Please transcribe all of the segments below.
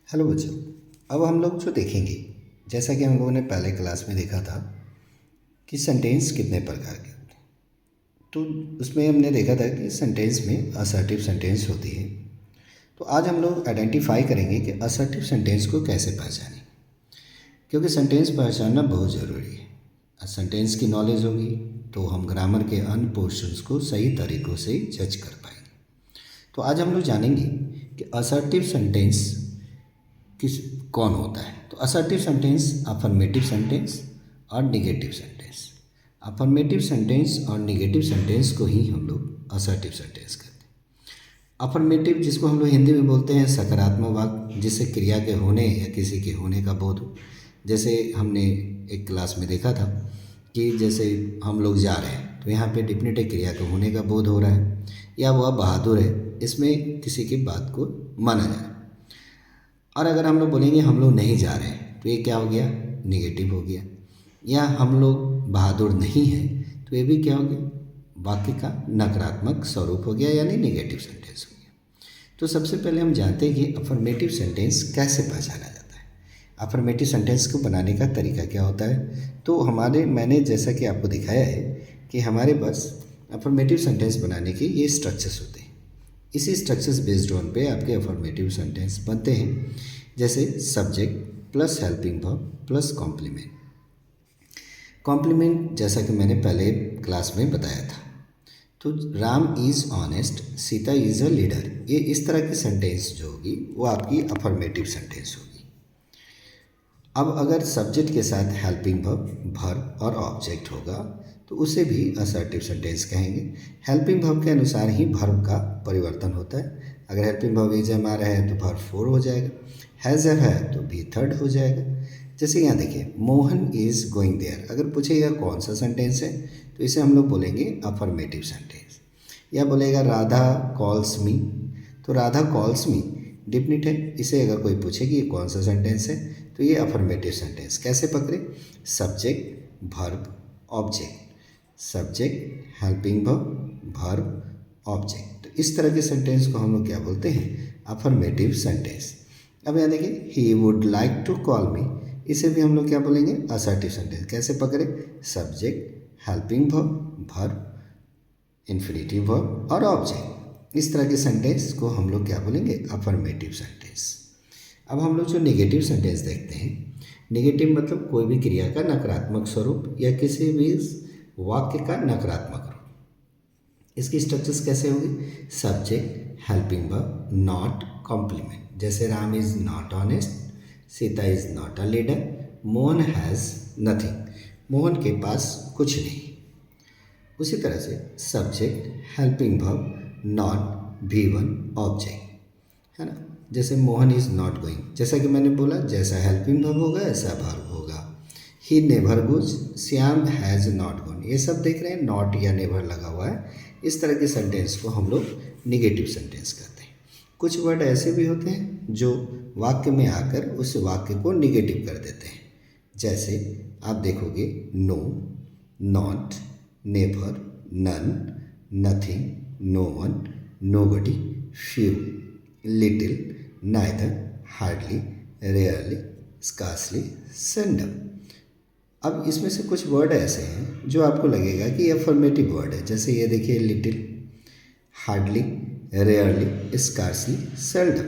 Hello बच्चों। अब हम लोग जो देखेंगे, जैसा कि हम लोगों ने पहले क्लास में देखा था कि सेंटेंस कितने प्रकार के होते हैं, तो उसमें हमने देखा था कि सेंटेंस में असर्टिव सेंटेंस होती है। तो आज हम लोग आइडेंटिफाई करेंगे कि असर्टिव सेंटेंस को कैसे पहचानें, क्योंकि सेंटेंस पहचानना बहुत ज़रूरी है। सेंटेंस की नॉलेज होगी तो हम ग्रामर के अन्य पोर्शंस को सही तरीक़ों से जज कर पाएंगे। तो आज हम लोग जानेंगे कि असर्टिव सेंटेंस कौन होता है। तो असर्टिव सेंटेंस, अफर्मेटिव सेंटेंस और निगेटिव सेंटेंस। अफर्मेटिव सेंटेंस और निगेटिव सेंटेंस को ही हम लोग असर्टिव सेंटेंस कहते हैं। अफर्मेटिव, जिसको हम लोग हिंदी में बोलते हैं सकारात्मक वाक्य, जिससे क्रिया के होने या किसी के होने का बोध हो। जैसे हमने एक क्लास में देखा था कि जैसे हम लोग जा रहे हैं तो यहाँ पे डेफिनेट क्रिया के होने का बोध हो रहा है, या वह बहादुर है, इसमें किसी की बात को माना जाए। और अगर हम लोग बोलेंगे हम लोग नहीं जा रहे हैं तो ये क्या हो गया, निगेटिव हो गया। या हम लोग बहादुर नहीं हैं तो ये भी क्या हो गया, वाक्य का नकारात्मक स्वरूप हो गया, यानी निगेटिव सेंटेंस हो गया। तो सबसे पहले हम जानते हैं कि अफर्मेटिव सेंटेंस कैसे पहचाना जाता है। अफर्मेटिव सेंटेंस को बनाने का तरीका क्या होता है। तो मैंने जैसा कि आपको दिखाया है कि हमारे पास अफर्मेटिव सेंटेंस बनाने के ये स्ट्रक्चर्स होते हैं। इसी स्ट्रक्चर्स बेस्ड ऑन पे आपके अफर्मेटिव सेंटेंस बनते हैं। जैसे subject plus helping verb plus complement. Complement जैसा कि मैंने पहले क्लास में बताया था, तो Ram is honest, Sita is a leader, ये इस तरह की सेंटेंस जो होगी वो आपकी अफर्मेटिव सेंटेंस होगी। अब अगर सब्जेक्ट के साथ हेल्पिंग वर्ब और ऑब्जेक्ट होगा तो उसे भी असर्टिव सेंटेंस कहेंगे। हेल्पिंग वर्ब के अनुसार ही वर्ब का परिवर्तन होता है। अगर हेल्पिंग वर्ब इज एम आ रहा है तो वर्ब 4 हो जाएगा, हैज़ है तो भी 3rd हो जाएगा। जैसे यहाँ देखिए, मोहन इज़ गोइंग देयर, अगर पूछेगा कौन सा सेंटेंस है तो इसे हम लोग बोलेंगे अफर्मेटिव सेंटेंस। या बोलेगा राधा कॉल्स मी, तो राधा कॉल्स मी डिफिनिट है, इसे अगर कोई पूछेगी ये कौन सा सेंटेंस है तो ये अफर्मेटिव सेंटेंस। कैसे पकड़े, subject verb object, subject helping verb object. तो इस तरह के सेंटेंस को हम लोग क्या बोलते हैं, अफर्मेटिव सेंटेंस। अब यहाँ देखिए, he would like to call me, इसे भी हम लोग क्या बोलेंगे, असर्टिव सेंटेंस। कैसे पकड़े, subject helping verb infinitive verb और ऑब्जेक्ट। इस तरह के सेंटेंस को हम लोग क्या बोलेंगे, अफर्मेटिव सेंटेंस। अब हम लोग जो नेगेटिव सेंटेंस देखते हैं, नेगेटिव मतलब कोई भी क्रिया का नकारात्मक स्वरूप या किसी भी वाक्य का नकारात्मक रूप। इसकी स्ट्रक्चर्स कैसे होगी, subject helping verb not complement. जैसे Ram is not honest, Sita is not a leader, Mohan has nothing, Mohan के पास कुछ नहीं। उसी तरह से subject helping verb not V1 object, है ना। जैसे मोहन इज़ नॉट गोइंग, जैसा कि मैंने बोला, जैसा हेल्पिंग वर्ब होगा ऐसा वर्ब होगा। He never goes, Shyam has not gone, ये सब देख रहे हैं नॉट या नेवर लगा हुआ है। इस तरह के सेंटेंस को हम लोग निगेटिव सेंटेंस कहते हैं। कुछ वर्ड ऐसे भी होते हैं जो वाक्य में आकर उस वाक्य को निगेटिव कर देते हैं। जैसे आप देखोगे, no, not, never, none, nothing, no one, nobody, few, little, neither, hardly, rarely, scarcely, seldom. अब इसमें से कुछ वर्ड ऐसे हैं जो आपको लगेगा कि अफर्मेटिव वर्ड है। जैसे ये देखिए, little, hardly, rarely, scarcely, seldom.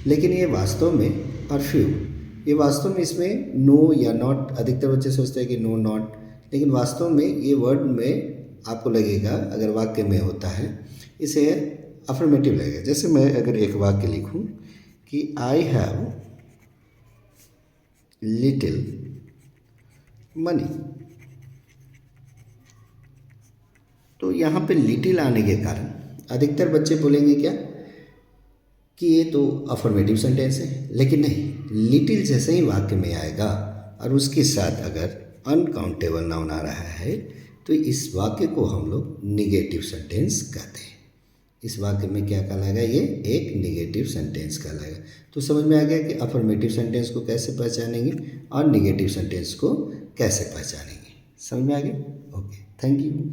लेकिन ये वास्तव में, और फ्यू, ये वास्तव में इसमें नो या नॉट, अधिकतर बच्चे सोचते हैं कि नो नॉट, लेकिन वास्तव में ये वर्ड में आपको लगेगा, अगर वाक्य में होता है इसे अफर्मेटिव लगेगा। जैसे मैं अगर एक वाक्य लिखूं कि आई हैव लिटिल मनी, तो यहाँ पे लिटिल आने के कारण अधिकतर बच्चे बोलेंगे क्या कि ये तो अफर्मेटिव सेंटेंस है, लेकिन नहीं, लिटिल जैसे ही वाक्य में आएगा और उसके साथ अगर अनकाउंटेबल नाउन आ रहा है तो इस वाक्य को हम लोग निगेटिव सेंटेंस कहते हैं। इस वाक्य में क्या कहलाएगा, ये एक निगेटिव सेंटेंस कहलाएगा। तो समझ में आ गया कि अफर्मेटिव सेंटेंस को कैसे पहचानेंगे और निगेटिव सेंटेंस को कैसे पहचानेंगे। समझ में आ गया, ओके, थैंक यू।